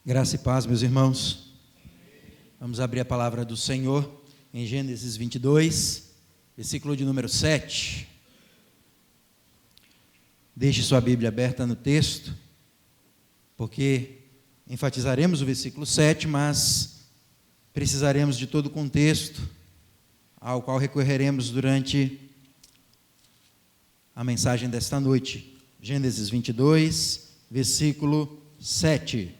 Graça e paz, meus irmãos. Vamos abrir a palavra do Senhor em Gênesis 22, versículo de número 7. Deixe sua Bíblia aberta no texto, porque enfatizaremos o versículo 7, mas precisaremos de todo o contexto ao qual recorreremos durante a mensagem desta noite. Gênesis 22, versículo 7.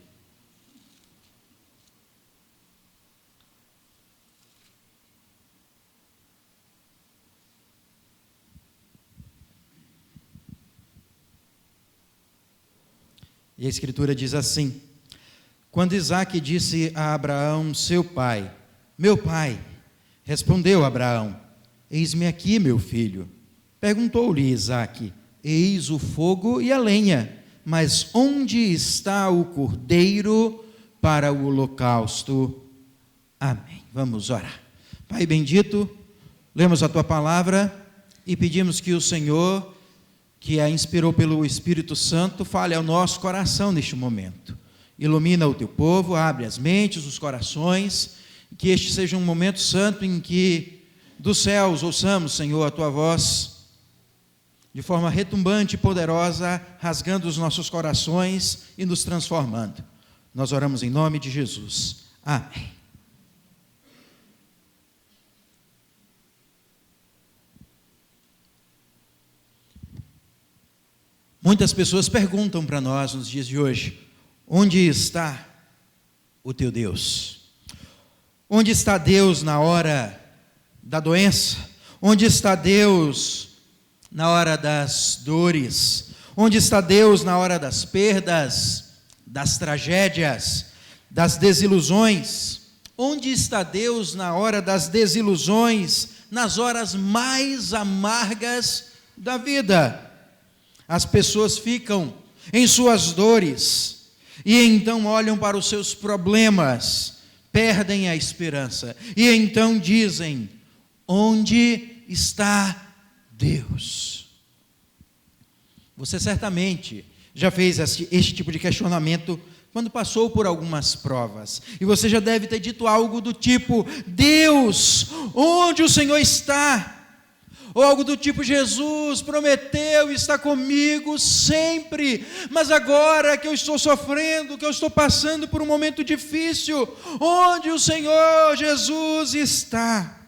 E a Escritura diz assim: quando Isaque disse a Abraão, seu pai, meu pai, respondeu Abraão, eis-me aqui, meu filho. Perguntou-lhe Isaque, eis o fogo e a lenha, mas onde está o cordeiro para o holocausto? Amém. Vamos orar. Pai bendito, lemos a tua palavra e pedimos que o Senhor, que a inspirou pelo Espírito Santo, fale ao nosso coração neste momento. Ilumina o teu povo, abre as mentes, os corações, que este seja um momento santo em que dos céus ouçamos, Senhor, a tua voz, de forma retumbante e poderosa, rasgando os nossos corações e nos transformando. Nós oramos em nome de Jesus. Amém. Muitas pessoas perguntam para nós nos dias de hoje: onde está o teu Deus? Onde está Deus na hora da doença? Onde está Deus na hora das dores? Onde está Deus na hora das perdas, das tragédias, das desilusões? Onde está Deus na hora das desilusões, nas horas mais amargas da vida? As pessoas ficam em suas dores e então olham para os seus problemas, perdem a esperança e então dizem: onde está Deus? Você certamente já fez este tipo de questionamento quando passou por algumas provas, e você já deve ter dito algo do tipo: Deus, onde o Senhor está? Ou algo do tipo: Jesus prometeu estar comigo sempre, mas agora que eu estou sofrendo, que eu estou passando por um momento difícil, onde o Senhor Jesus está?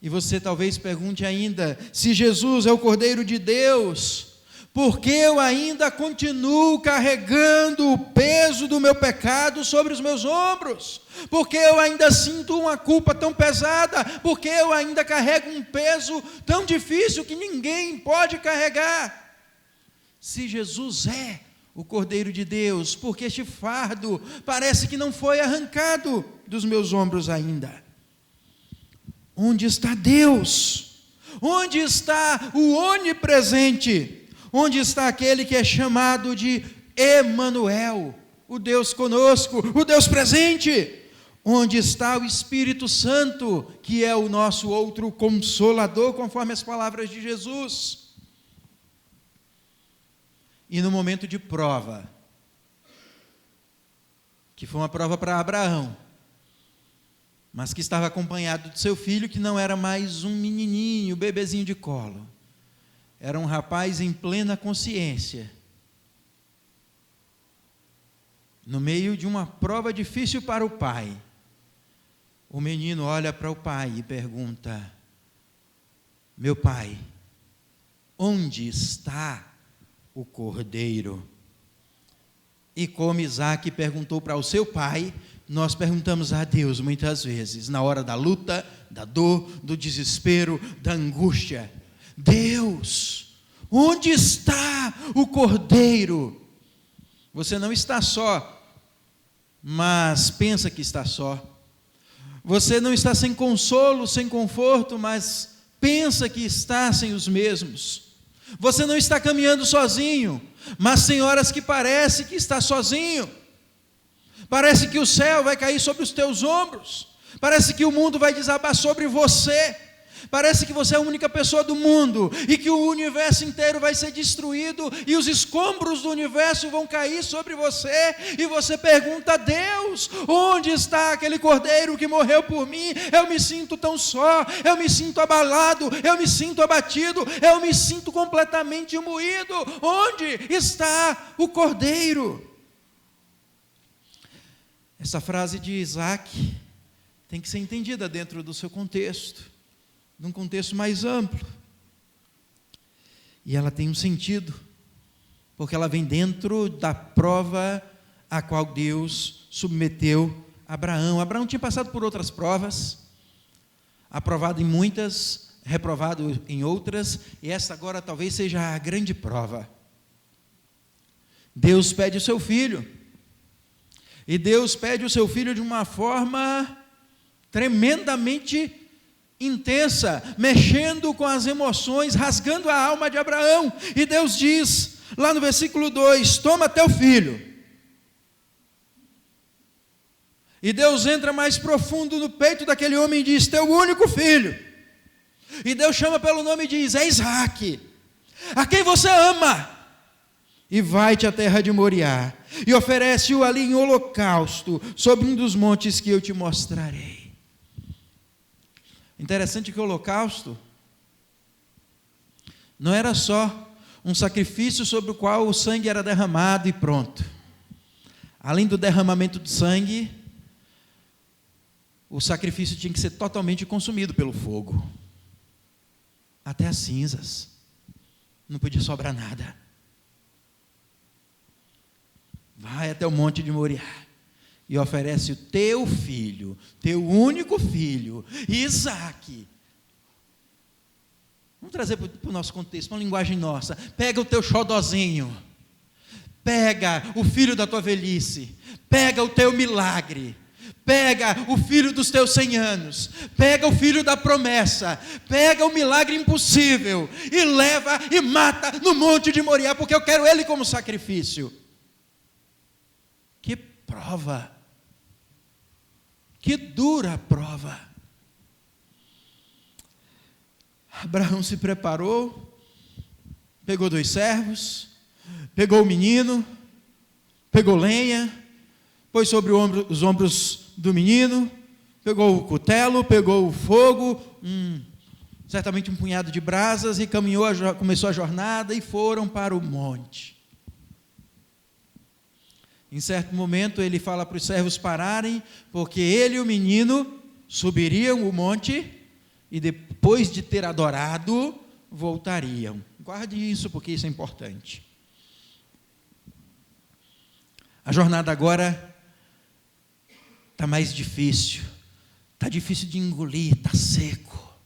E você talvez pergunte ainda: se Jesus é o Cordeiro de Deus, por que eu ainda continuo carregando o peso do meu pecado sobre os meus ombros? Por que eu ainda sinto uma culpa tão pesada? Por que eu ainda carrego um peso tão difícil que ninguém pode carregar? Se Jesus é o Cordeiro de Deus, por que este fardo parece que não foi arrancado dos meus ombros ainda? Onde está Deus? Onde está o onipresente? Onde está aquele que é chamado de Emanuel, o Deus conosco, o Deus presente? Onde está o Espírito Santo, que é o nosso outro consolador, conforme as palavras de Jesus? E no momento de prova, que foi uma prova para Abraão, mas que estava acompanhado de seu filho, que não era mais um menininho, bebezinho de colo, era um rapaz em plena consciência, no meio de uma prova difícil para o pai. O menino olha para o pai e pergunta: meu pai, onde está o cordeiro? E como Isaque perguntou para o seu pai, nós perguntamos a Deus muitas vezes, na hora da luta, da dor, do desespero, da angústia: Deus, onde está o cordeiro? Você não está só, mas pensa que está só. Você não está sem consolo, sem conforto, mas pensa que está sem os mesmos. Você não está caminhando sozinho, mas tem horas que parece que está sozinho. Parece que o céu vai cair sobre os teus ombros. Parece que o mundo vai desabar sobre você. Parece que você é a única pessoa do mundo e que o universo inteiro vai ser destruído e os escombros do universo vão cair sobre você e você pergunta a Deus: onde está aquele cordeiro que morreu por mim? Eu me sinto tão só, eu me sinto abalado, eu me sinto abatido, eu me sinto completamente moído. Onde está o cordeiro? Essa frase de Isaac tem que ser entendida dentro do seu contexto, num contexto mais amplo. E ela tem um sentido, porque ela vem dentro da prova a qual Deus submeteu Abraão. Abraão tinha passado por outras provas, aprovado em muitas, reprovado em outras, e essa agora talvez seja a grande prova. Deus pede o seu filho, e Deus pede o seu filho de uma forma tremendamente intensa, mexendo com as emoções, rasgando a alma de Abraão. E Deus diz, lá no versículo 2, toma teu filho. E Deus entra mais profundo no peito daquele homem e diz, teu único filho. E Deus chama pelo nome e diz, é Isaque, a quem você ama. E vai-te à terra de Moriá, e oferece-o ali em holocausto, sobre um dos montes que eu te mostrarei. Interessante que o holocausto não era só um sacrifício sobre o qual o sangue era derramado e pronto. Além do derramamento de sangue, o sacrifício tinha que ser totalmente consumido pelo fogo, até as cinzas, não podia sobrar nada. Vai até o monte de Moriá e oferece o teu filho, teu único filho, Isaque. Vamos trazer para o nosso contexto, uma linguagem nossa. Pega o teu xodozinho, pega o filho da tua velhice, pega o teu milagre, pega o filho dos teus 100 anos, pega o filho da promessa, pega o milagre impossível e leva e mata no monte de Moriá, porque eu quero ele como sacrifício. Que prova, que dura prova. Abraão se preparou, pegou 2 servos, pegou o menino, pegou lenha, pôs sobre os ombros do menino, pegou o cutelo, pegou o fogo, certamente um punhado de brasas, e começou a jornada e foram para o monte. Em certo momento ele fala para os servos pararem, porque ele e o menino subiriam o monte e depois de ter adorado, voltariam. Guarde isso, porque isso é importante. A jornada agora está mais difícil, está difícil de engolir, está seco,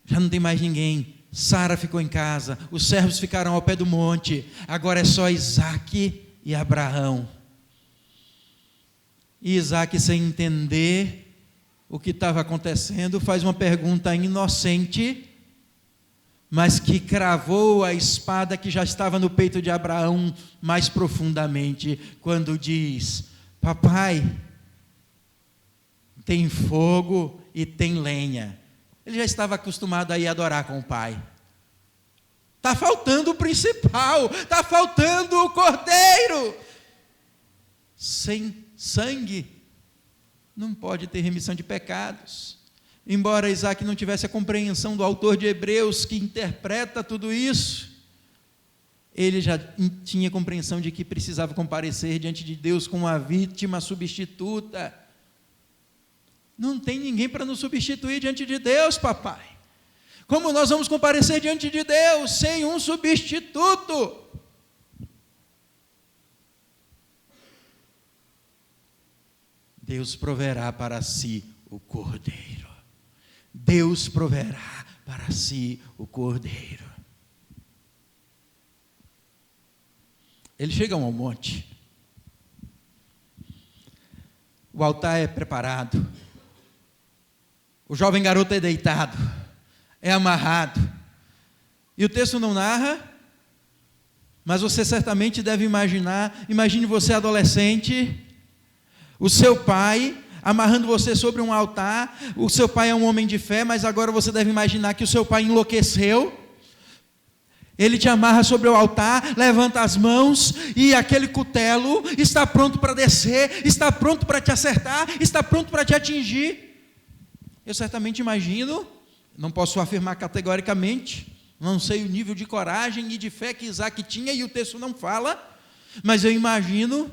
já não tem mais ninguém. Sara ficou em casa, os servos ficaram ao pé do monte, agora é só Isaque e Abraão. E Isaque, sem entender o que estava acontecendo, faz uma pergunta inocente, mas que cravou a espada que já estava no peito de Abraão mais profundamente, quando diz: papai, tem fogo e tem lenha. Ele já estava acostumado a ir adorar com o pai. Está faltando o principal, está faltando o cordeiro. Sem sangue não pode ter remissão de pecados. Embora Isaque não tivesse a compreensão do autor de Hebreus, que interpreta tudo isso, ele já tinha compreensão de que precisava comparecer diante de Deus com uma vítima substituta. Não tem ninguém para nos substituir diante de Deus, papai. Como nós vamos comparecer diante de Deus sem um substituto? Deus proverá para si o cordeiro. Deus proverá para si o cordeiro. Eles chegam ao monte. O altar é preparado. O jovem garoto é deitado, é amarrado. E o texto não narra, mas você certamente deve imaginar. Imagine você adolescente, o seu pai amarrando você sobre um altar. O seu pai é um homem de fé, mas agora você deve imaginar que o seu pai enlouqueceu. Ele te amarra sobre o altar, levanta as mãos e aquele cutelo está pronto para descer, está pronto para te acertar, está pronto para te atingir. Eu certamente imagino, não posso afirmar categoricamente, não sei o nível de coragem e de fé que Isaac tinha e o texto não fala, mas eu imagino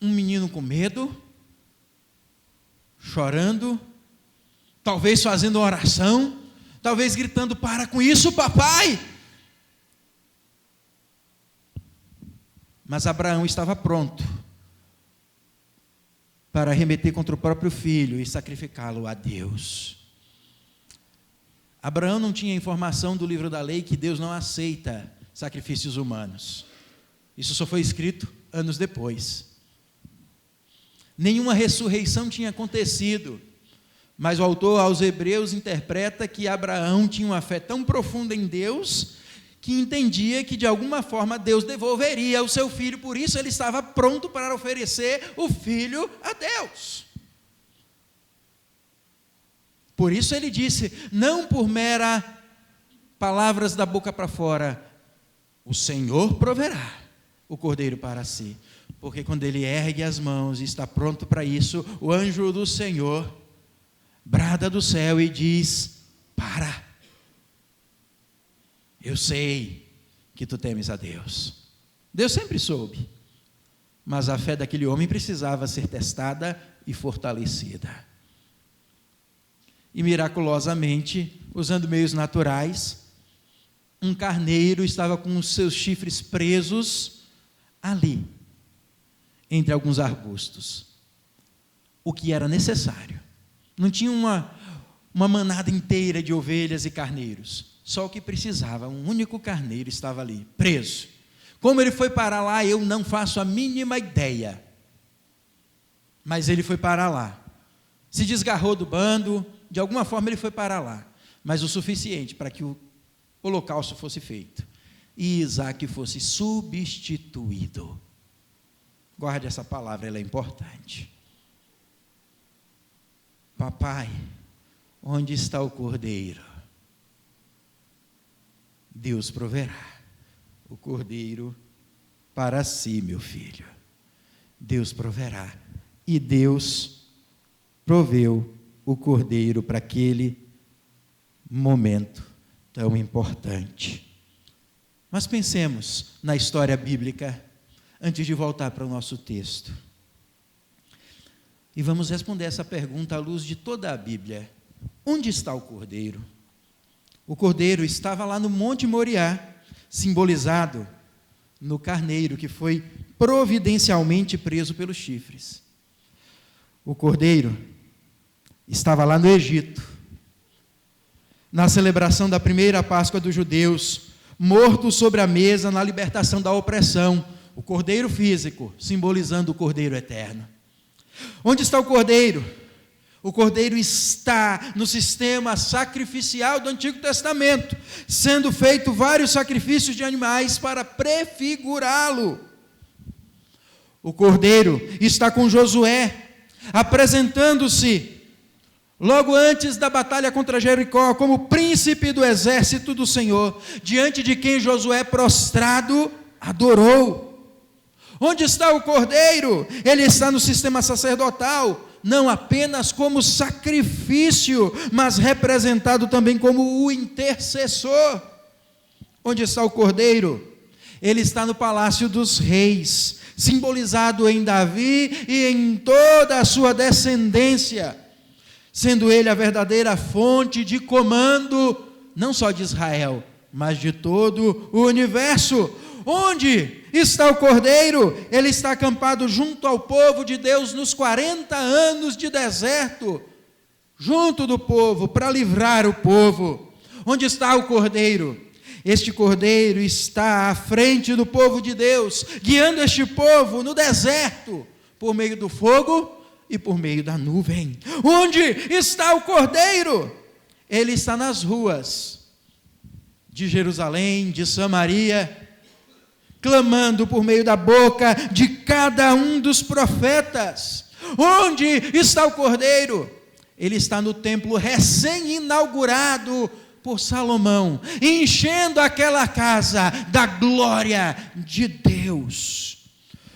um menino com medo, chorando, talvez fazendo oração, talvez gritando: para com isso, papai! Mas Abraão estava pronto para arremeter contra o próprio filho e sacrificá-lo a Deus. Abraão não tinha informação do livro da lei que Deus não aceita sacrifícios humanos. Isso só foi escrito anos depois. Nenhuma ressurreição tinha acontecido, mas o autor aos Hebreus interpreta que Abraão tinha uma fé tão profunda em Deus, que entendia que de alguma forma Deus devolveria o seu filho, por isso ele estava pronto para oferecer o filho a Deus. Por isso ele disse, não por mera palavras da boca para fora: o Senhor proverá o cordeiro para si. Porque quando ele ergue as mãos e está pronto para isso, o anjo do Senhor brada do céu e diz: para, eu sei que tu temes a Deus. Deus sempre soube, mas a fé daquele homem precisava ser testada e fortalecida. E miraculosamente, usando meios naturais, um carneiro estava com os seus chifres presos ali, entre alguns arbustos, o que era necessário. Não tinha uma manada inteira de ovelhas e carneiros, só o que precisava. Um único carneiro estava ali, preso. Como ele foi parar lá, eu não faço a mínima ideia, mas ele foi parar lá, se desgarrou do bando, de alguma forma ele foi parar lá, mas o suficiente para que o holocausto fosse feito e Isaac fosse substituído. Guarde essa palavra, ela é importante. Papai, onde está o cordeiro? Deus proverá o cordeiro para si, meu filho. Deus proverá. E Deus proveu o cordeiro para aquele momento tão importante. Mas pensemos na história bíblica antes de voltar para o nosso texto. E vamos responder essa pergunta à luz de toda a Bíblia. Onde está o cordeiro? O cordeiro estava lá no Monte Moriá, simbolizado no carneiro que foi providencialmente preso pelos chifres. O cordeiro estava lá no Egito, na celebração da primeira Páscoa dos judeus, morto sobre a mesa na libertação da opressão. O cordeiro físico, simbolizando o cordeiro eterno. Onde está o cordeiro? O cordeiro está no sistema sacrificial do Antigo Testamento, sendo feito vários sacrifícios de animais para prefigurá-lo. O cordeiro está com Josué, apresentando-se logo antes da batalha contra Jericó, como príncipe do exército do Senhor, diante de quem Josué, prostrado, adorou. Onde está o cordeiro? Ele está no sistema sacerdotal, não apenas como sacrifício, mas representado também como o intercessor. Onde está o cordeiro? Ele está no palácio dos reis, simbolizado em Davi e em toda a sua descendência, sendo ele a verdadeira fonte de comando, não só de Israel, mas de todo o universo. Onde está o cordeiro? Ele está acampado junto ao povo de Deus nos 40 anos de deserto, junto do povo, para livrar o povo. Onde está o cordeiro? Este cordeiro está à frente do povo de Deus, guiando este povo no deserto, por meio do fogo e por meio da nuvem. Onde está o cordeiro? Ele está nas ruas de Jerusalém, de Samaria, clamando por meio da boca de cada um dos profetas. Onde está o Cordeiro? Ele está no templo recém-inaugurado por Salomão, enchendo aquela casa da glória de Deus.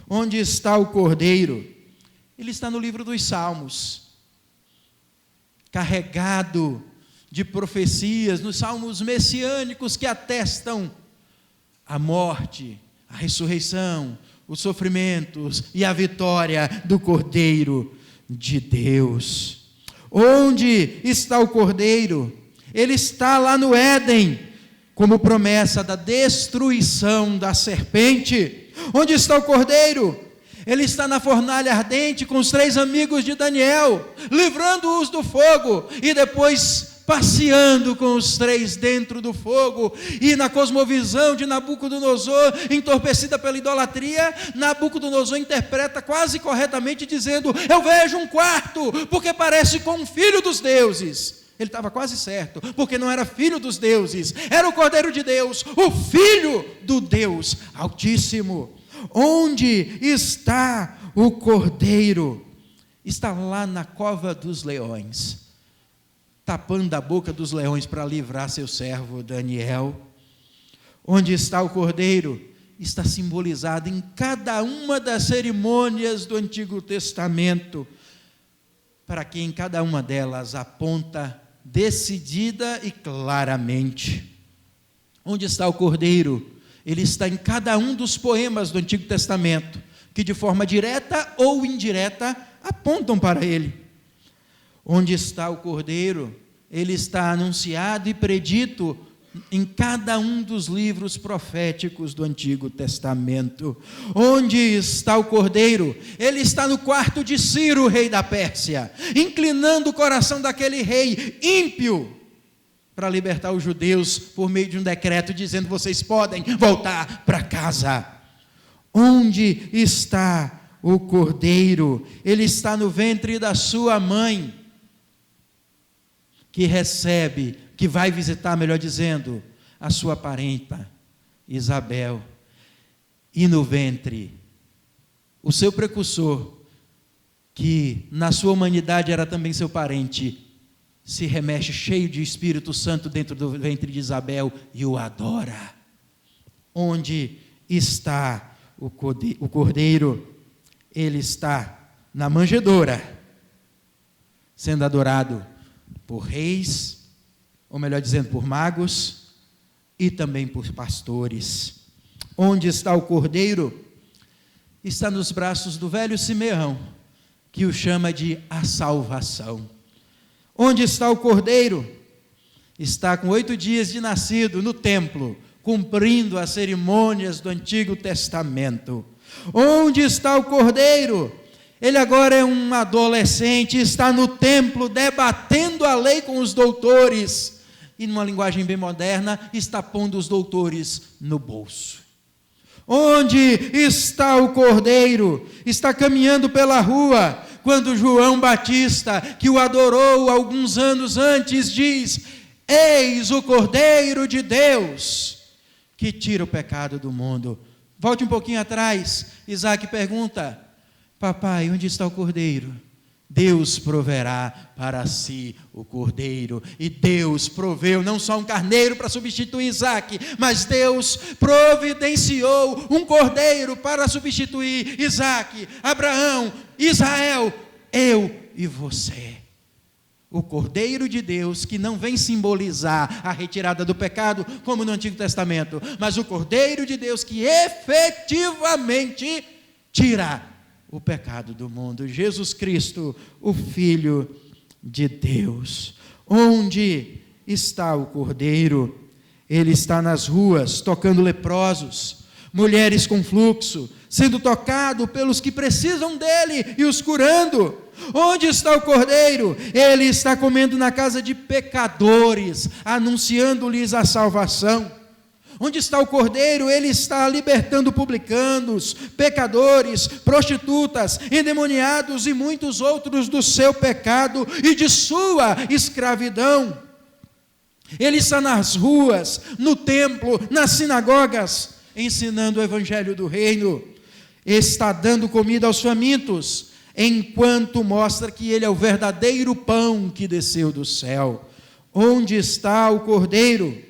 Onde está o Cordeiro? Ele está no livro dos Salmos, carregado de profecias, nos salmos messiânicos que atestam a morte, a ressurreição, os sofrimentos e a vitória do Cordeiro de Deus. Onde está o Cordeiro? Ele está lá no Éden, como promessa da destruição da serpente. Onde está o Cordeiro? Ele está na fornalha ardente com os 3 amigos de Daniel, livrando-os do fogo, e depois passeando com os 3 dentro do fogo. E na cosmovisão de Nabucodonosor, entorpecida pela idolatria, Nabucodonosor interpreta quase corretamente dizendo: eu vejo um quarto, porque parece com um filho dos deuses. Ele estava quase certo, porque não era filho dos deuses, era o Cordeiro de Deus, o Filho do Deus Altíssimo. Onde está o Cordeiro? Está lá na cova dos leões, tapando a boca dos leões para livrar seu servo Daniel. Onde está o Cordeiro? Está simbolizado em cada uma das cerimônias do Antigo Testamento, para que em cada uma delas aponta decidida e claramente. Onde está o Cordeiro? Ele está em cada um dos poemas do Antigo Testamento, que de forma direta ou indireta apontam para ele. Onde está o Cordeiro? Ele está anunciado e predito em cada um dos livros proféticos do Antigo Testamento. Onde está o Cordeiro? Ele está no quarto de Ciro, rei da Pérsia, inclinando o coração daquele rei ímpio para libertar os judeus por meio de um decreto dizendo: vocês podem voltar para casa. Onde está o Cordeiro? Ele está no ventre da sua mãe, que recebe, que vai visitar, melhor dizendo, a sua parenta Isabel, e no ventre o seu precursor, que na sua humanidade era também seu parente, se remexe cheio de Espírito Santo dentro do ventre de Isabel e o adora. Onde está o Cordeiro? Ele está na manjedoura, sendo adorado por reis, ou melhor dizendo, por magos, e também por pastores. Onde está o Cordeiro? Está nos braços do velho Simeão, que o chama de a salvação. Onde está o Cordeiro? Está com 8 dias de nascido no templo, cumprindo as cerimônias do Antigo Testamento. Onde está o Cordeiro? Ele agora é um adolescente, está no templo debatendo a lei com os doutores, e numa linguagem bem moderna, está pondo os doutores no bolso. Onde está o Cordeiro? Está caminhando pela rua, quando João Batista, que o adorou alguns anos antes, diz: eis o Cordeiro de Deus, que tira o pecado do mundo. Volte um pouquinho atrás, Isaac pergunta: papai, onde está o Cordeiro? Deus proverá para si o Cordeiro. E Deus proveu não só um carneiro para substituir Isaac, mas Deus providenciou um Cordeiro para substituir Isaac, Abraão, Israel, eu e você. O Cordeiro de Deus, que não vem simbolizar a retirada do pecado, como no Antigo Testamento, mas o Cordeiro de Deus que efetivamente tira o pecado do mundo. Jesus Cristo, o Filho de Deus. Onde está o Cordeiro? Ele está nas ruas, tocando leprosos, mulheres com fluxo, sendo tocado pelos que precisam dele e os curando. Onde está o Cordeiro? Ele está comendo na casa de pecadores, anunciando-lhes a salvação. Onde está o Cordeiro? Ele está libertando publicanos, pecadores, prostitutas, endemoniados e muitos outros do seu pecado e de sua escravidão. Ele está nas ruas, no templo, nas sinagogas, ensinando o evangelho do reino. Está dando comida aos famintos, enquanto mostra que ele é o verdadeiro pão que desceu do céu. Onde está o Cordeiro?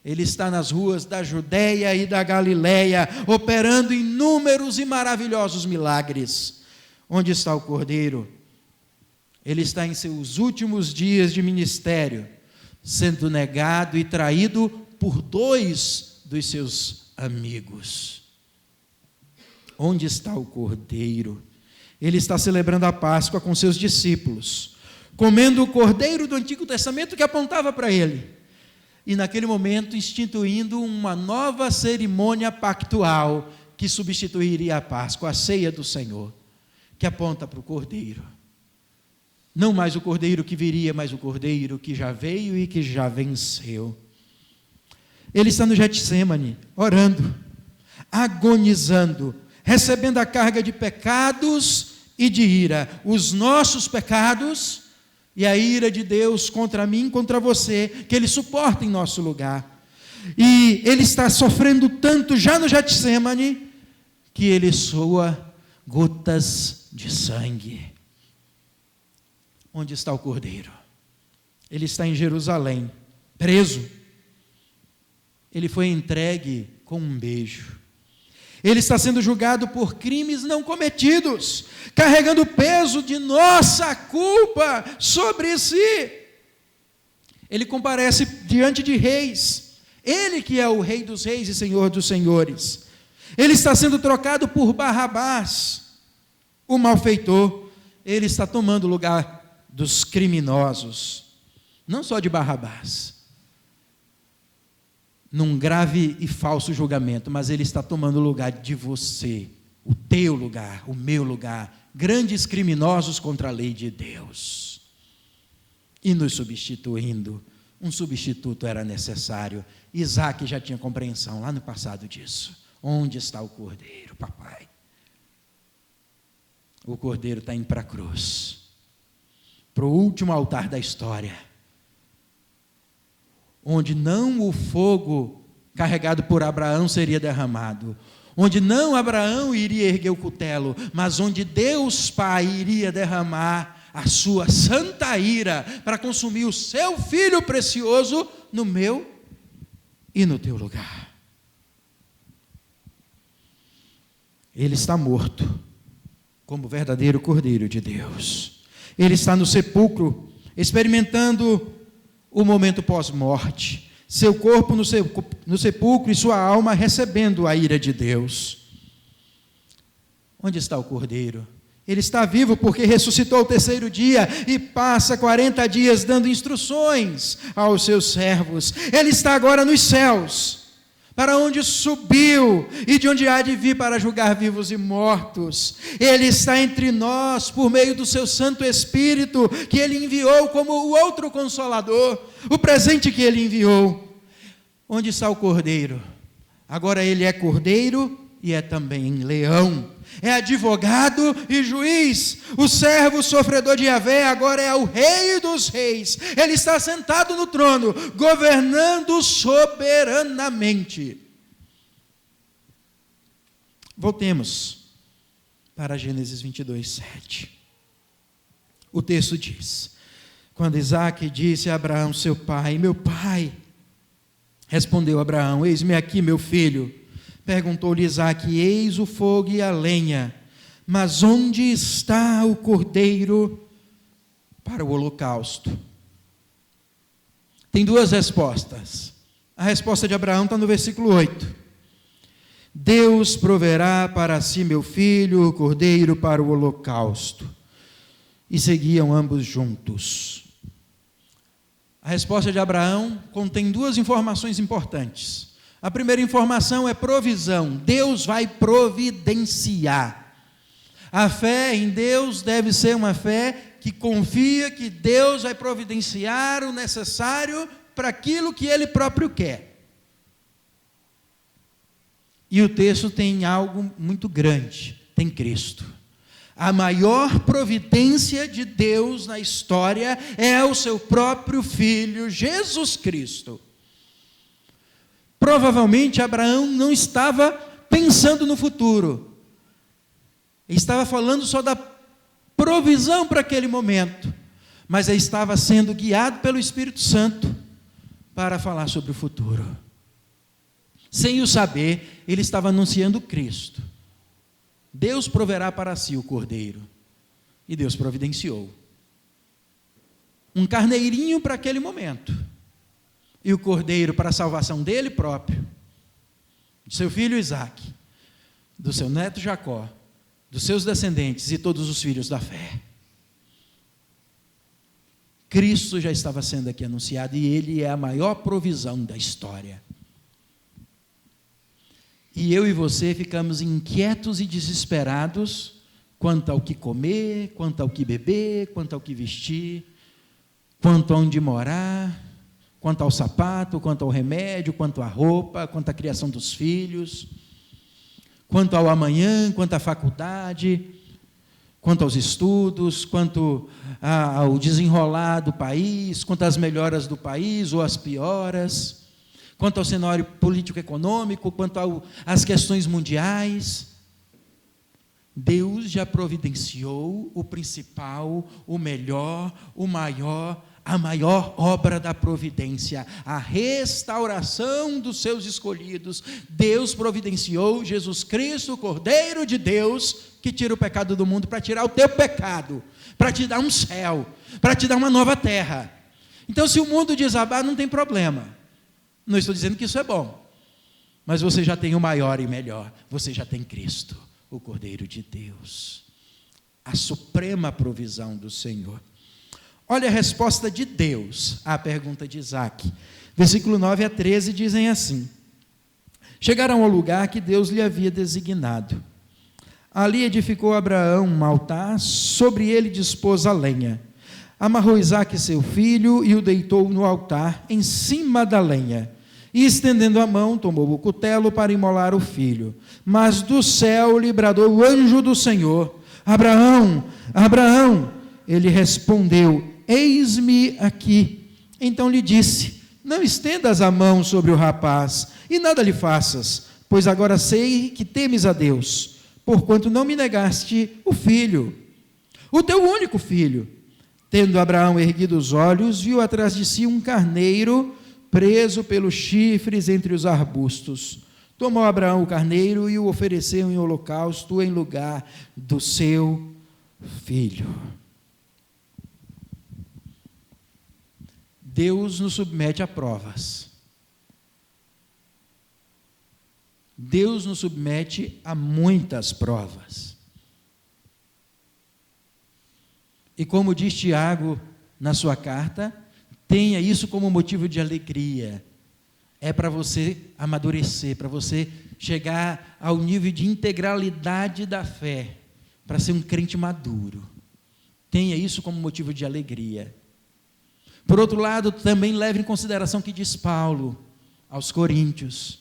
Ele está nas ruas da Judéia e da Galileia, operando inúmeros e maravilhosos milagres. Onde está o Cordeiro? Ele está em seus últimos dias de ministério, sendo negado e traído por 2 dos seus amigos. Onde está o Cordeiro? Ele está celebrando a Páscoa com seus discípulos, comendo o Cordeiro do Antigo Testamento que apontava para ele. E naquele momento instituindo uma nova cerimônia pactual que substituiria a Páscoa, a ceia do Senhor, que aponta para o Cordeiro. Não mais o Cordeiro que viria, mas o Cordeiro que já veio e que já venceu. Ele está no Getsêmani, orando, agonizando, recebendo a carga de pecados e de ira, os nossos pecados e a ira de Deus contra mim, contra você, que Ele suporta em nosso lugar. E Ele está sofrendo tanto já no Getsêmani, que Ele soa gotas de sangue. Onde está o Cordeiro? Ele está em Jerusalém, preso. Ele foi entregue com um beijo. Ele está sendo julgado por crimes não cometidos, carregando o peso de nossa culpa sobre si. Ele comparece diante de reis, ele que é o Rei dos reis e Senhor dos senhores. Ele está sendo trocado por Barrabás, o malfeitor. Ele está tomando o lugar dos criminosos, não só de Barrabás, num grave e falso julgamento, mas ele está tomando o lugar de você, o teu lugar, o meu lugar, grandes criminosos contra a lei de Deus, e nos substituindo. Um substituto era necessário. Isaac já tinha compreensão lá no passado disso. Onde está o Cordeiro, papai? O Cordeiro está indo para a cruz, para o último altar da história, onde não o fogo carregado por Abraão seria derramado, onde não Abraão iria erguer o cutelo, mas onde Deus Pai iria derramar a sua santa ira para consumir o seu Filho precioso no meu e no teu lugar. Ele está morto como verdadeiro Cordeiro de Deus. Ele está no sepulcro, experimentando o momento pós-morte, seu corpo no sepulcro e sua alma recebendo a ira de Deus. Onde está o Cordeiro? Ele está vivo porque ressuscitou ao 3º dia e passa 40 dias dando instruções aos seus servos. Ele está agora nos céus, para onde subiu e de onde há de vir para julgar vivos e mortos. Ele está entre nós por meio do seu Santo Espírito, que Ele enviou como o outro Consolador, o presente que Ele enviou. Onde está o Cordeiro? Agora Ele é Cordeiro e é também leão, é advogado e juiz. O servo sofredor de Yahvé agora é o Rei dos reis. Ele está sentado no trono, governando soberanamente. Voltemos para Gênesis 22, 7. O texto diz: quando Isaque disse a Abraão, seu pai: meu pai, respondeu Abraão: eis-me aqui, meu filho. Perguntou-lhe Isaque: eis o fogo e a lenha, mas onde está o cordeiro para o holocausto? Tem 2 respostas. A resposta de Abraão está no versículo 8. Deus proverá para si, meu filho, o cordeiro para o holocausto. E seguiam ambos juntos. A resposta de Abraão contém 2 informações importantes. A primeira informação é provisão. Deus vai providenciar. A fé em Deus deve ser uma fé que confia que Deus vai providenciar o necessário para aquilo que Ele próprio quer. E o texto tem algo muito grande, tem Cristo. A maior providência de Deus na história é o seu próprio Filho, Jesus Cristo. Provavelmente Abraão não estava pensando no futuro. Ele estava falando só da provisão para aquele momento, mas ele estava sendo guiado pelo Espírito Santo para falar sobre o futuro. Sem o saber, ele estava anunciando Cristo. Deus proverá para si o cordeiro. E Deus providenciou um carneirinho para aquele momento, e o cordeiro para a salvação dele próprio, de seu filho Isaque, do seu neto Jacó, dos seus descendentes e todos os filhos da fé. Cristo já estava sendo aqui anunciado, e ele é a maior provisão da história. E eu e você ficamos inquietos e desesperados quanto ao que comer, quanto ao que beber, quanto ao que vestir, quanto a onde morar, quanto ao sapato, quanto ao remédio, quanto à roupa, quanto à criação dos filhos, quanto ao amanhã, quanto à faculdade, quanto aos estudos, quanto ao desenrolar do país, quanto às melhoras do país ou às pioras, quanto ao cenário político-econômico, quanto às questões mundiais. Deus já providenciou o principal, o melhor, o maior, a maior obra da providência, a restauração dos seus escolhidos. Deus providenciou Jesus Cristo, o Cordeiro de Deus, que tira o pecado do mundo, para tirar o teu pecado, para te dar um céu, para te dar uma nova terra. Então, se o mundo desabar, não tem problema. Não estou dizendo que isso é bom, mas você já tem o maior e melhor, você já tem Cristo, o Cordeiro de Deus, a suprema provisão do Senhor. Olha a resposta de Deus à pergunta de Isaque. Versículo 9 a 13 dizem assim: chegaram ao lugar que Deus lhe havia designado. Ali edificou Abraão um altar, sobre ele dispôs a lenha. Amarrou Isaque seu filho e o deitou no altar, em cima da lenha. E estendendo a mão, tomou o cutelo para imolar o filho. Mas do céu lhe bradou o anjo do Senhor: Abraão, Abraão. Ele respondeu: eis-me aqui. Então lhe disse: não estendas a mão sobre o rapaz, e nada lhe faças, pois agora sei que temes a Deus, porquanto não me negaste o filho, o teu único filho. Tendo Abraão erguido os olhos, viu atrás de si um carneiro preso pelos chifres entre os arbustos. Tomou Abraão o carneiro e o ofereceu em holocausto em lugar do seu filho. Deus nos submete a provas. Deus nos submete a muitas provas. E como diz Tiago na sua carta, tenha isso como motivo de alegria. É para você amadurecer, para você chegar ao nível de integralidade da fé, para ser um crente maduro. Tenha isso como motivo de alegria. Por outro lado, também leve em consideração o que diz Paulo aos Coríntios.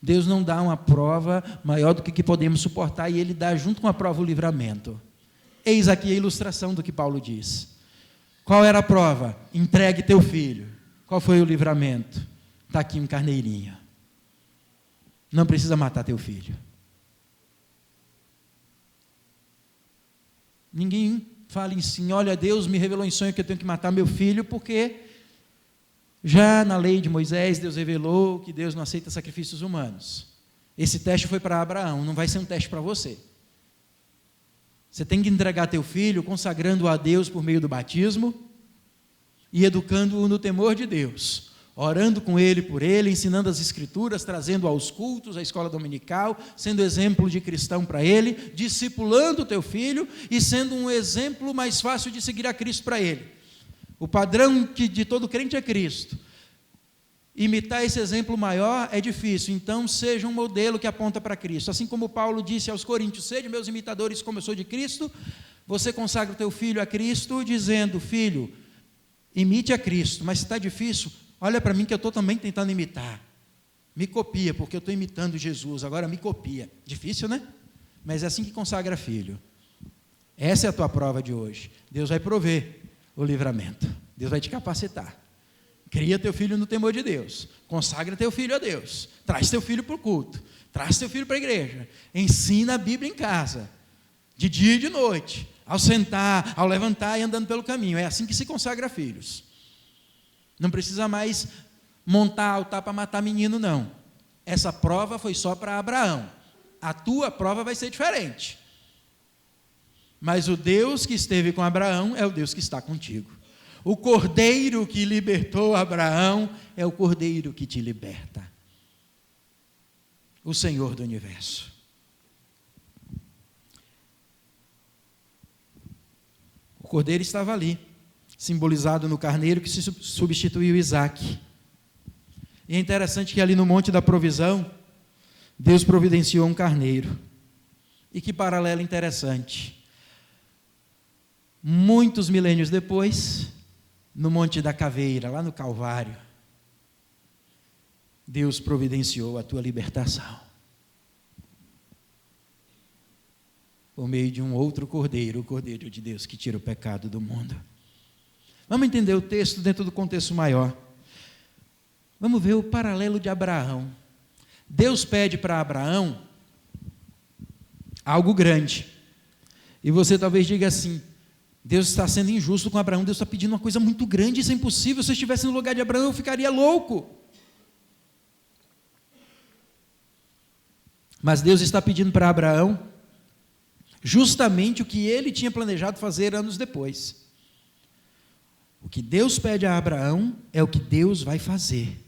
Deus não dá uma prova maior do que podemos suportar, e Ele dá junto com a prova o livramento. Eis aqui a ilustração do que Paulo diz. Qual era a prova? Entregue teu filho. Qual foi o livramento? Está aqui um carneirinho. Não precisa matar teu filho. Ninguém fala em si: olha, Deus me revelou em sonho que eu tenho que matar meu filho, porque já na lei de Moisés, Deus revelou que Deus não aceita sacrifícios humanos. Esse teste foi para Abraão, não vai ser um teste para você. Você tem que entregar teu filho, consagrando-o a Deus por meio do batismo e educando-o no temor de Deus, orando com ele, por ele, ensinando as escrituras, trazendo aos cultos, à escola dominical, sendo exemplo de cristão para ele, discipulando o teu filho e sendo um exemplo mais fácil de seguir a Cristo para ele. O padrão de todo crente é Cristo. Imitar esse exemplo maior é difícil, então seja um modelo que aponta para Cristo. Assim como Paulo disse aos Coríntios: sejam meus imitadores como eu sou de Cristo. Você consagra o teu filho a Cristo, dizendo: filho, imite a Cristo. Mas se está difícil, olha para mim que eu estou também tentando imitar. Me copia, porque eu estou imitando Jesus, agora me copia. Difícil, né? Mas é assim que consagra filho. Essa é a tua prova de hoje. Deus vai prover o livramento. Deus vai te capacitar. Cria teu filho no temor de Deus. Consagra teu filho a Deus. Traz teu filho para o culto. Traz teu filho para a igreja. Ensina a Bíblia em casa, de dia e de noite. ao sentar, ao levantar e andando pelo caminho. É assim que se consagra filhos. Não precisa mais montar altar para matar menino, não. Essa prova foi só para Abraão. A tua prova vai ser diferente. Mas o Deus que esteve com Abraão é o Deus que está contigo. O cordeiro que libertou Abraão é o cordeiro que te liberta. O Senhor do universo. O cordeiro estava ali, simbolizado no carneiro que se substituiu Isaque. E é interessante que ali no Monte da Provisão, Deus providenciou um carneiro. E que paralelo interessante. Muitos milênios depois, no Monte da Caveira, lá no Calvário, Deus providenciou a tua libertação. Por meio de um outro cordeiro, o cordeiro de Deus que tira o pecado do mundo. Vamos entender o texto dentro do contexto maior. Vamos ver o paralelo de Abraão. Deus pede para Abraão algo grande. E você talvez diga assim: Deus está sendo injusto com Abraão, Deus está pedindo uma coisa muito grande, isso é impossível. Se eu estivesse no lugar de Abraão, eu ficaria louco. Mas Deus está pedindo para Abraão justamente o que ele tinha planejado fazer anos depois. O que Deus pede a Abraão é o que Deus vai fazer.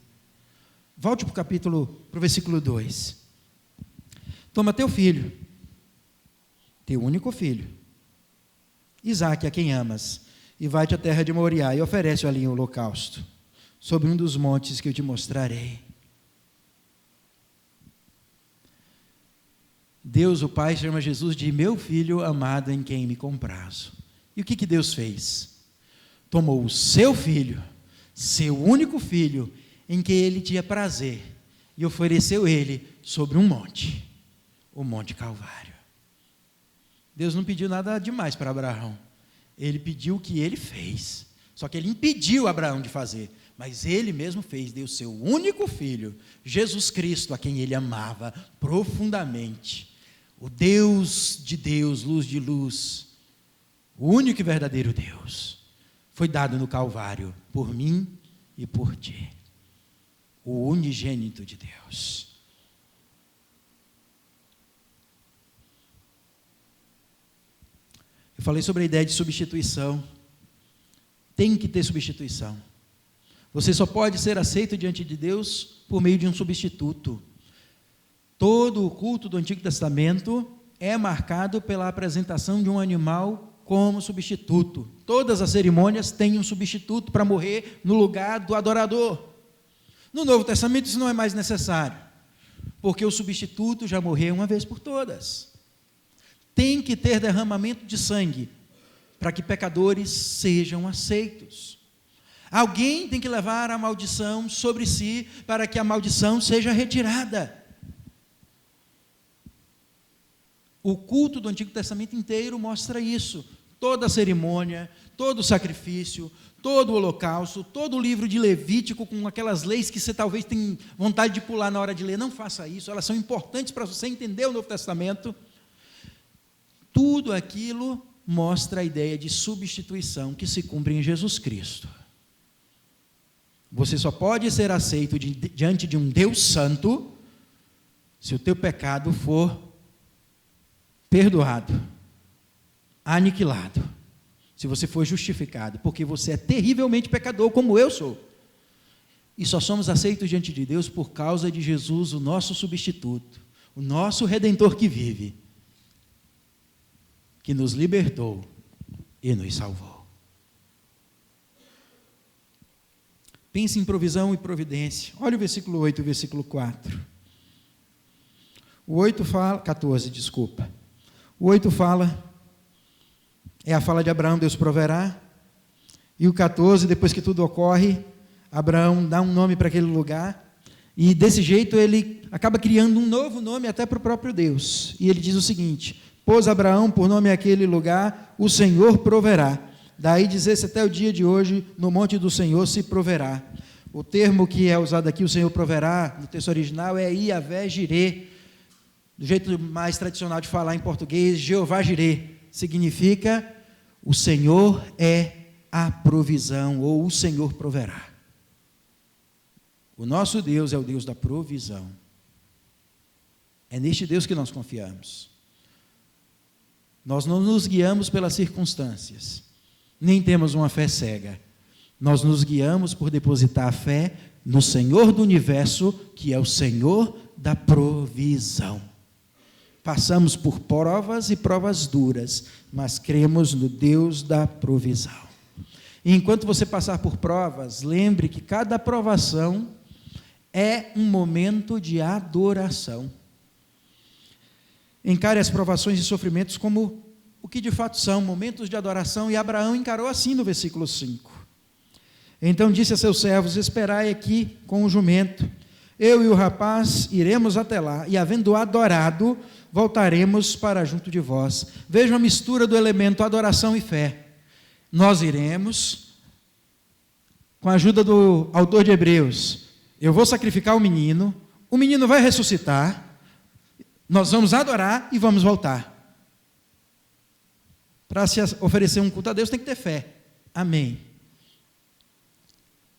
Volte para o versículo 2. Toma teu filho, teu único filho, Isaque, a quem amas, e vai-te à terra de Moriá, e oferece-o ali em holocausto, sobre um dos montes que eu te mostrarei. Deus, o Pai, chama Jesus de meu filho amado em quem me comprazo. E o que Deus fez? Tomou o seu filho, seu único filho, em que ele tinha prazer, e ofereceu ele sobre um monte, o Monte Calvário. Deus não pediu nada demais para Abraão, ele pediu o que ele fez, só que ele impediu Abraão de fazer, mas ele mesmo fez, deu seu único filho, Jesus Cristo, a quem ele amava profundamente, o Deus de Deus, luz de luz, o único e verdadeiro Deus, foi dado no Calvário, por mim e por ti, o unigênito de Deus. Eu falei sobre a ideia de substituição. Tem que ter substituição. Você só pode ser aceito diante de Deus por meio de um substituto. Todo o culto do Antigo Testamento é marcado pela apresentação de um animal como substituto. Todas as cerimônias têm um substituto para morrer no lugar do adorador. No Novo Testamento isso não é mais necessário, porque o substituto já morreu uma vez por todas. Tem que ter derramamento de sangue para que pecadores sejam aceitos. Alguém tem que levar a maldição sobre si para que a maldição seja retirada. O culto do Antigo Testamento inteiro mostra isso. Toda a cerimônia, todo o sacrifício, todo o holocausto, todo o livro de Levítico, com aquelas leis que você talvez tenha vontade de pular na hora de ler, não faça isso, elas são importantes para você entender o Novo Testamento. Tudo aquilo mostra a ideia de substituição que se cumpre em Jesus Cristo. Você só pode ser aceito diante de um Deus santo se o teu pecado for perdoado, aniquilado, se você for justificado, porque você é terrivelmente pecador, como eu sou. E só somos aceitos diante de Deus por causa de Jesus, o nosso substituto, o nosso Redentor que vive, que nos libertou e nos salvou. Pense em provisão e providência. Olha o versículo 8 e o versículo 4. O 8 fala, 14, desculpa. O 8 fala, é a fala de Abraão, Deus proverá. E o 14, depois que tudo ocorre, Abraão dá um nome para aquele lugar. E desse jeito ele acaba criando um novo nome até para o próprio Deus. E ele diz o seguinte: pôs Abraão por nome aquele lugar, o Senhor proverá. Daí dizer-se até o dia de hoje, no monte do Senhor se proverá. O termo que é usado aqui, o Senhor proverá, no texto original é Iavé Jirê. Do jeito mais tradicional de falar em português, Jeová Jirê. significa o Senhor é a provisão, ou o Senhor proverá. O nosso Deus é o Deus da provisão. É neste Deus que nós confiamos. Nós não nos guiamos pelas circunstâncias, nem temos uma fé cega. Nós nos guiamos por depositar a fé no Senhor do universo, que é o Senhor da provisão. Passamos por provas e provas duras, mas cremos no Deus da provisão. E enquanto você passar por provas, lembre que cada provação é um momento de adoração. Encare as provações e sofrimentos como o que de fato são, momentos de adoração, e Abraão encarou assim no versículo 5. Então disse a seus servos: esperai aqui com o jumento, eu e o rapaz iremos até lá, e havendo adorado, voltaremos para junto de vós. Vejam a mistura do elemento adoração e fé. Nós iremos, com a ajuda do autor de Hebreus, eu vou sacrificar o menino vai ressuscitar, nós vamos adorar e vamos voltar. Para se oferecer um culto a Deus tem que ter fé, amém.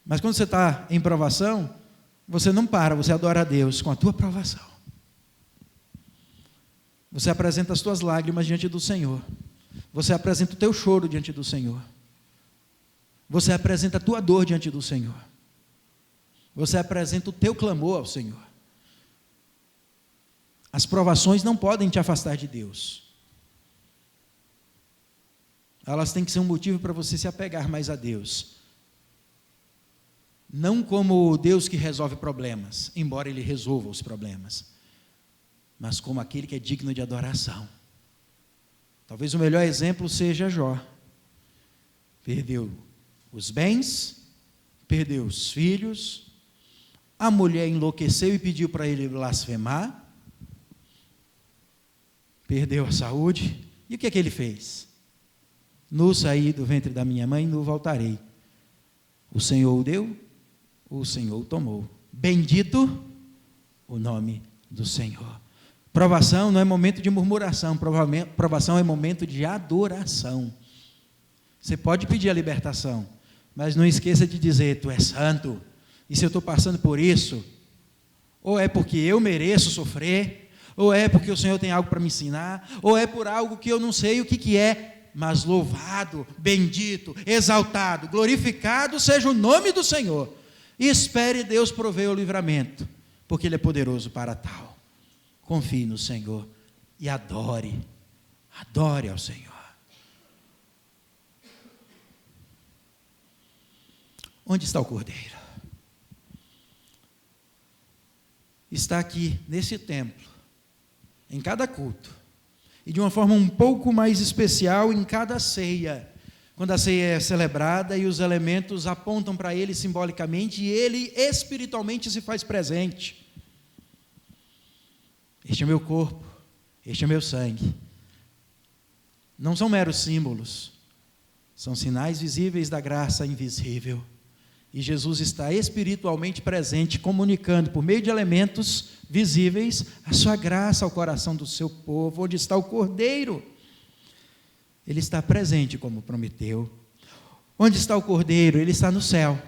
Mas quando você está em provação, você não para, você adora a Deus com a tua provação. Você apresenta as tuas lágrimas diante do Senhor, você apresenta o teu choro diante do Senhor, você apresenta a tua dor diante do Senhor, você apresenta o teu clamor ao Senhor. As provações não podem te afastar de Deus. Elas têm que ser um motivo para você se apegar mais a Deus. Não como o Deus que resolve problemas, embora Ele resolva os problemas, mas como aquele que é digno de adoração. Talvez o melhor exemplo seja Jó. Perdeu os bens, perdeu os filhos, a mulher enlouqueceu e pediu para ele blasfemar, perdeu a saúde, e o que é que ele fez? Nu saí do ventre da minha mãe, nu voltarei. O Senhor o deu, o Senhor o tomou. Bendito o nome do Senhor. Provação não é momento de murmuração, provação é momento de adoração. Você pode pedir a libertação, mas não esqueça de dizer: tu és santo, e se eu estou passando por isso, ou é porque eu mereço sofrer, ou é porque o Senhor tem algo para me ensinar, ou é por algo que eu não sei o que é, mas louvado, bendito, exaltado, glorificado seja o nome do Senhor, e espere Deus prover o livramento, porque Ele é poderoso para tal. Confie no Senhor e adore ao Senhor. Onde está o Cordeiro? Está aqui nesse templo, em cada culto, e de uma forma um pouco mais especial em cada ceia, quando a ceia é celebrada e os elementos apontam para Ele simbolicamente, e Ele espiritualmente se faz presente. Este é meu corpo, este é meu sangue. Não são meros símbolos, são sinais visíveis da graça invisível. E Jesus está espiritualmente presente, comunicando por meio de elementos visíveis a sua graça ao coração do seu povo. Onde está o Cordeiro? Ele está presente como prometeu. Onde está o Cordeiro? Ele está no céu,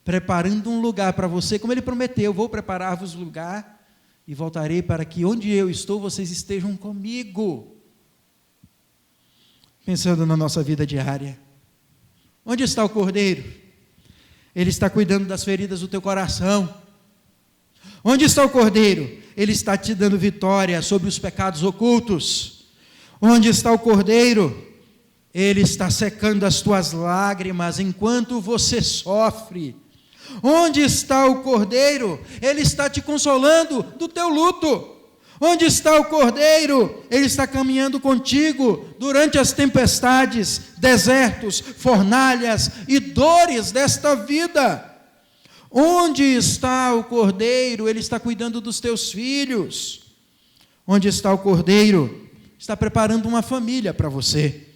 preparando um lugar para você, como Ele prometeu: vou preparar-vos lugar e voltarei para que onde eu estou, vocês estejam comigo. Pensando na nossa vida diária, onde está o Cordeiro? Ele está cuidando das feridas do teu coração. Onde está o Cordeiro? Ele está te dando vitória sobre os pecados ocultos. Onde está o Cordeiro? Ele está secando as tuas lágrimas enquanto você sofre. Onde está o Cordeiro? Ele está te consolando do teu luto. Onde está o Cordeiro? Ele está caminhando contigo durante as tempestades, desertos, fornalhas e dores desta vida. Onde está o Cordeiro? Ele está cuidando dos teus filhos. Onde está o Cordeiro? Está preparando uma família para você.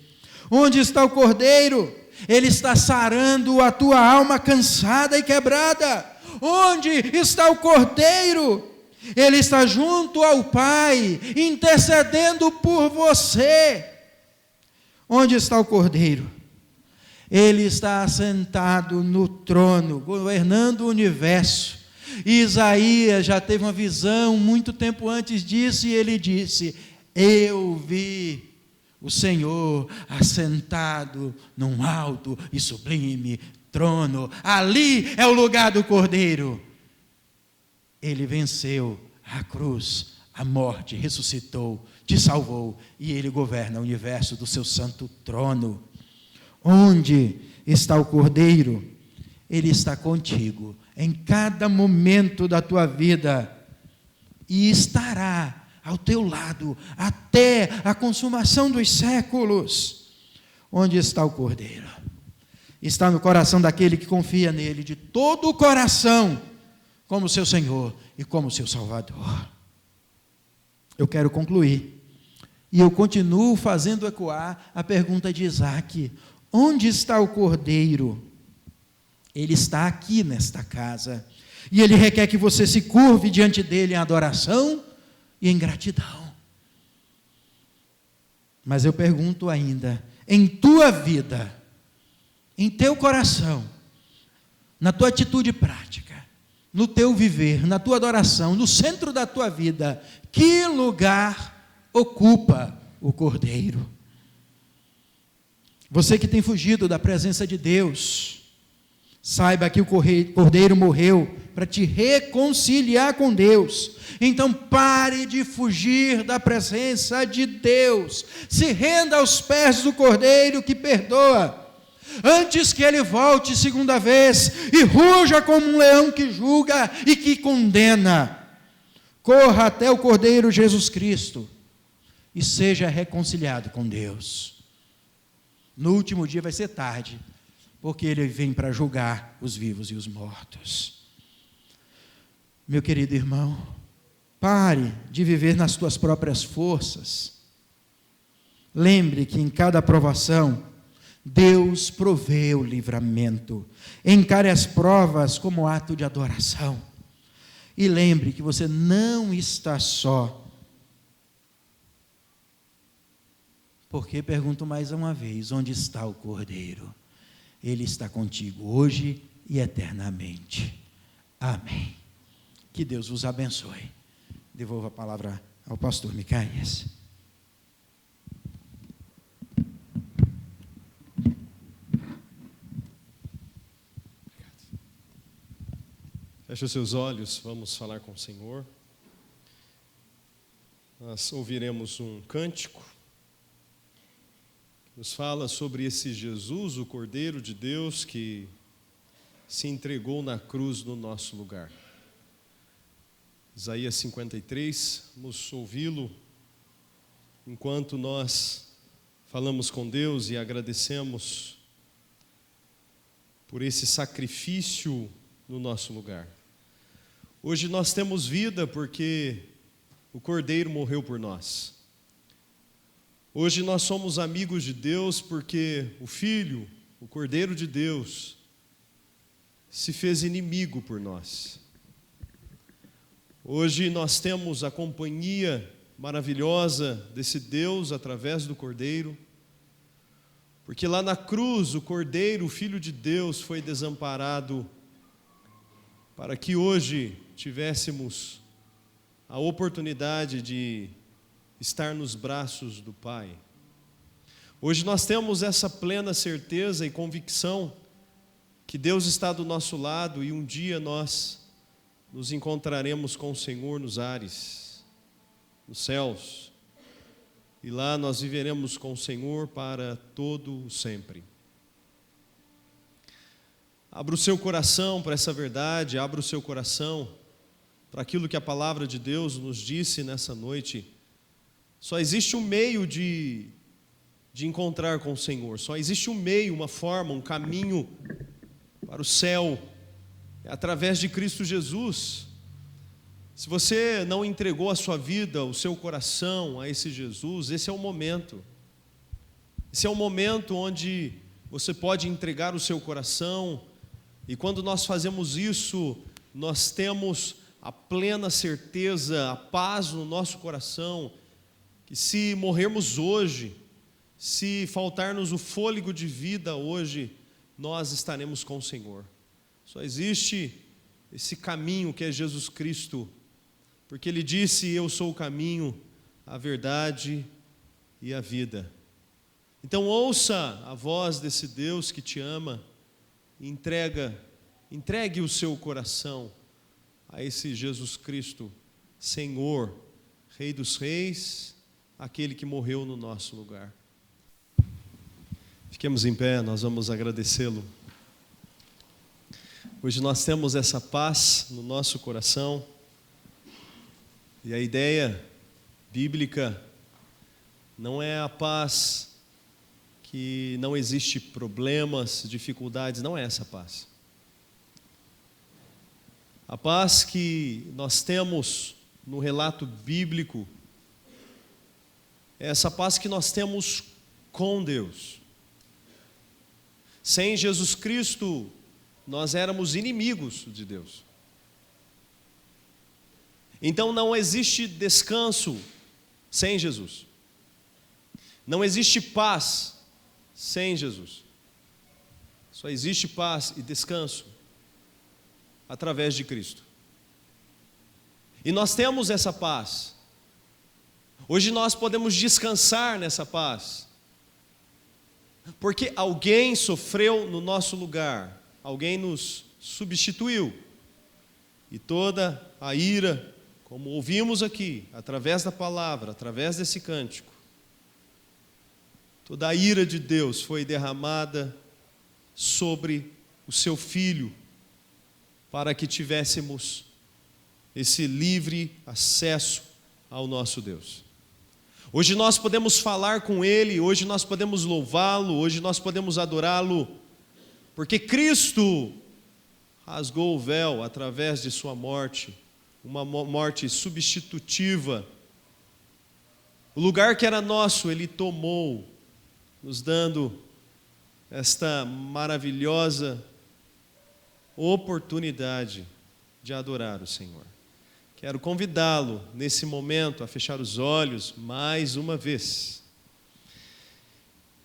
Onde está o Cordeiro? Ele está sarando a tua alma cansada e quebrada. Onde está o Cordeiro? Ele está junto ao Pai, intercedendo por você. Onde está o Cordeiro? Ele está assentado no trono, governando o universo. E Isaías já teve uma visão muito tempo antes disso, e ele disse: eu vi o Senhor assentado num alto e sublime trono. Ali é o lugar do Cordeiro. Ele venceu a cruz, a morte, ressuscitou, te salvou, e ele governa o universo do seu santo trono. Onde está o Cordeiro? Ele está contigo em cada momento da tua vida, e estará ao teu lado até a consumação dos séculos. Onde está o Cordeiro? Está no coração daquele que confia nele de todo o coração, como seu Senhor e como seu Salvador. Eu quero concluir, e eu continuo fazendo ecoar a pergunta de Isaac: onde está o Cordeiro? Ele está aqui nesta casa, e ele requer que você se curve diante dele em adoração e em gratidão. Mas eu pergunto ainda, em tua vida, em teu coração, na tua atitude prática, no teu viver, na tua adoração, no centro da tua vida, que lugar ocupa o Cordeiro? Você que tem fugido da presença de Deus, saiba que o Cordeiro morreu para te reconciliar com Deus. Então pare de fugir da presença de Deus, se renda aos pés do Cordeiro que perdoa, antes que ele volte segunda vez e ruja como um leão que julga e que condena. Corra até o Cordeiro Jesus Cristo e seja reconciliado com Deus. No último dia vai ser tarde, porque ele vem para julgar os vivos e os mortos. Meu querido irmão, pare de viver nas tuas próprias forças. Lembre que em cada provação, Deus provê o livramento. Encare as provas como ato de adoração. E lembre que você não está só. Porque, pergunto mais uma vez, onde está o Cordeiro? Ele está contigo hoje e eternamente. Amém. Que Deus vos abençoe. Devolvo a palavra ao pastor Micaías. Feche os seus olhos, vamos falar com o Senhor. Nós ouviremos um cântico que nos fala sobre esse Jesus, o Cordeiro de Deus, que se entregou na cruz no nosso lugar. Isaías 53, vamos ouvi-lo enquanto nós falamos com Deus e agradecemos por esse sacrifício no nosso lugar. Hoje nós temos vida porque o Cordeiro morreu por nós. Hoje nós somos amigos de Deus porque o Filho, o Cordeiro de Deus, se fez inimigo por nós. Hoje nós temos a companhia maravilhosa desse Deus através do Cordeiro, porque lá na cruz o Cordeiro, o Filho de Deus, foi desamparado para que hoje tivéssemos a oportunidade de estar nos braços do Pai. Hoje nós temos essa plena certeza e convicção que Deus está do nosso lado e um dia nós nos encontraremos com o Senhor nos ares, nos céus, e lá nós viveremos com o Senhor para todo o sempre. Abra o seu coração para essa verdade, abra o seu coração para aquilo que a palavra de Deus nos disse nessa noite. Só existe um meio de encontrar com o Senhor, só existe um meio, uma forma, um caminho para o céu, é através de Cristo Jesus. Se você não entregou a sua vida, o seu coração a esse Jesus, esse é o momento. Esse é o momento onde você pode entregar o seu coração, e quando nós fazemos isso, nós temos a plena certeza, a paz no nosso coração, que se morrermos hoje, se faltar-nos o fôlego de vida hoje, nós estaremos com o Senhor. Só existe esse caminho que é Jesus Cristo, porque Ele disse: eu sou o caminho, a verdade e a vida. Então ouça a voz desse Deus que te ama, e entregue o seu coração a esse Jesus Cristo, Senhor, Rei dos Reis, aquele que morreu no nosso lugar. Fiquemos em pé, nós vamos agradecê-lo. Hoje nós temos essa paz no nosso coração, e a ideia bíblica não é a paz que não existe problemas, dificuldades, não é essa paz. A paz que nós temos no relato bíblico é essa paz que nós temos com Deus. Sem Jesus Cristo, nós éramos inimigos de Deus. Então não existe descanso sem Jesus. Não existe paz sem Jesus. Só existe paz e descanso através de Cristo. E nós temos essa paz. Hoje nós podemos descansar nessa paz, porque alguém sofreu no nosso lugar, alguém nos substituiu, e toda a ira, como ouvimos aqui, através da palavra, através desse cântico, toda a ira de Deus foi derramada sobre o seu Filho, para que tivéssemos esse livre acesso ao nosso Deus. Hoje nós podemos falar com Ele, hoje nós podemos louvá-lo, hoje nós podemos adorá-lo, porque Cristo rasgou o véu através de sua morte, uma morte substitutiva. O lugar que era nosso, Ele tomou, nos dando esta maravilhosa oportunidade de adorar o Senhor. Quero convidá-lo nesse momento a fechar os olhos mais uma vez.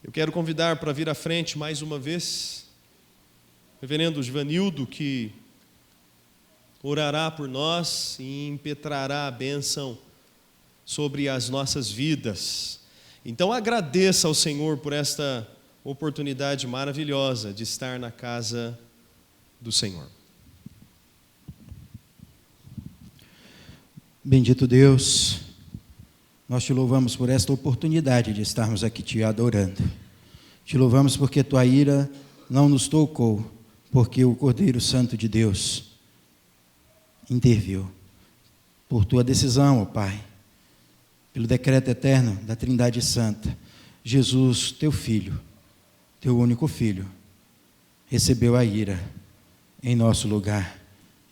Eu quero convidar para vir à frente mais uma vez o reverendo Givanildo, que orará por nós e impetrará a bênção sobre as nossas vidas. Então agradeça ao Senhor por esta oportunidade maravilhosa de estar na casa do Senhor. Bendito Deus, nós te louvamos por esta oportunidade de estarmos aqui te adorando. Te louvamos porque tua ira não nos tocou, porque o Cordeiro Santo de Deus interviu. Por tua decisão, ó Pai, pelo decreto eterno da Trindade Santa, Jesus, teu Filho, teu único Filho, recebeu a ira em nosso lugar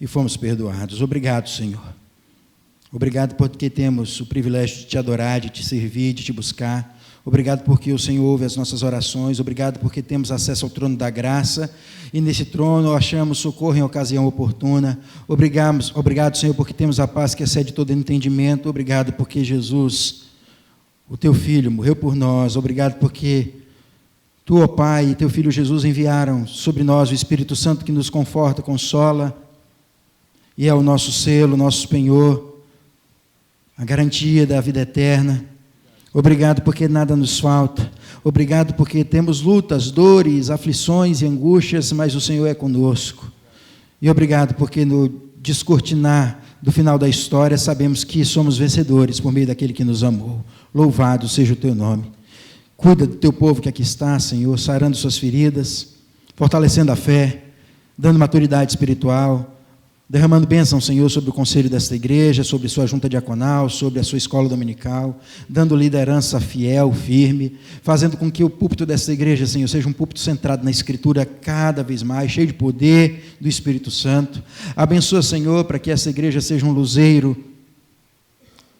e fomos perdoados. Obrigado, Senhor. Obrigado porque temos o privilégio de te adorar, de te servir, de te buscar. Obrigado porque o Senhor ouve as nossas orações. Obrigado porque temos acesso ao trono da graça e nesse trono achamos socorro em ocasião oportuna. Obrigado, Senhor, porque temos a paz que excede todo entendimento. Obrigado porque Jesus, o teu Filho, morreu por nós. Obrigado porque tu, ó Pai, e teu Filho Jesus enviaram sobre nós o Espírito Santo que nos conforta, consola e é o nosso selo, o nosso penhor, a garantia da vida eterna. Obrigado porque nada nos falta. Obrigado porque temos lutas, dores, aflições e angústias, mas o Senhor é conosco. E obrigado porque no descortinar do final da história sabemos que somos vencedores por meio daquele que nos amou. Louvado seja o teu nome. Cuida do teu povo que aqui está, Senhor, sarando suas feridas, fortalecendo a fé, dando maturidade espiritual, derramando bênção, Senhor, sobre o conselho desta igreja, sobre sua junta diaconal, sobre a sua escola dominical, dando liderança fiel, firme, fazendo com que o púlpito desta igreja, Senhor, seja um púlpito centrado na Escritura cada vez mais, cheio de poder do Espírito Santo. Abençoa, Senhor, para que essa igreja seja um luzeiro,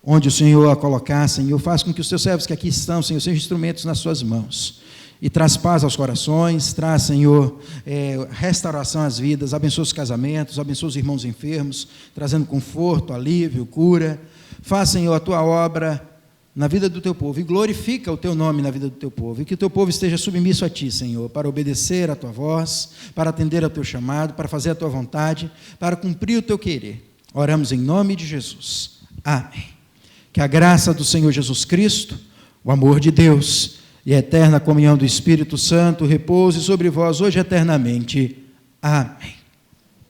onde o Senhor a colocar, Senhor, faz com que os teus servos que aqui estão, Senhor, sejam instrumentos nas suas mãos. E traz paz aos corações, traz, Senhor, restauração às vidas, abençoa os casamentos, abençoa os irmãos enfermos, trazendo conforto, alívio, cura. Faz, Senhor, a tua obra na vida do teu povo, e glorifica o teu nome na vida do teu povo, e que o teu povo esteja submisso a ti, Senhor, para obedecer a tua voz, para atender ao teu chamado, para fazer a tua vontade, para cumprir o teu querer. Oramos em nome de Jesus. Amém. Que a graça do Senhor Jesus Cristo, o amor de Deus e a eterna comunhão do Espírito Santo repouse sobre vós hoje eternamente. Amém.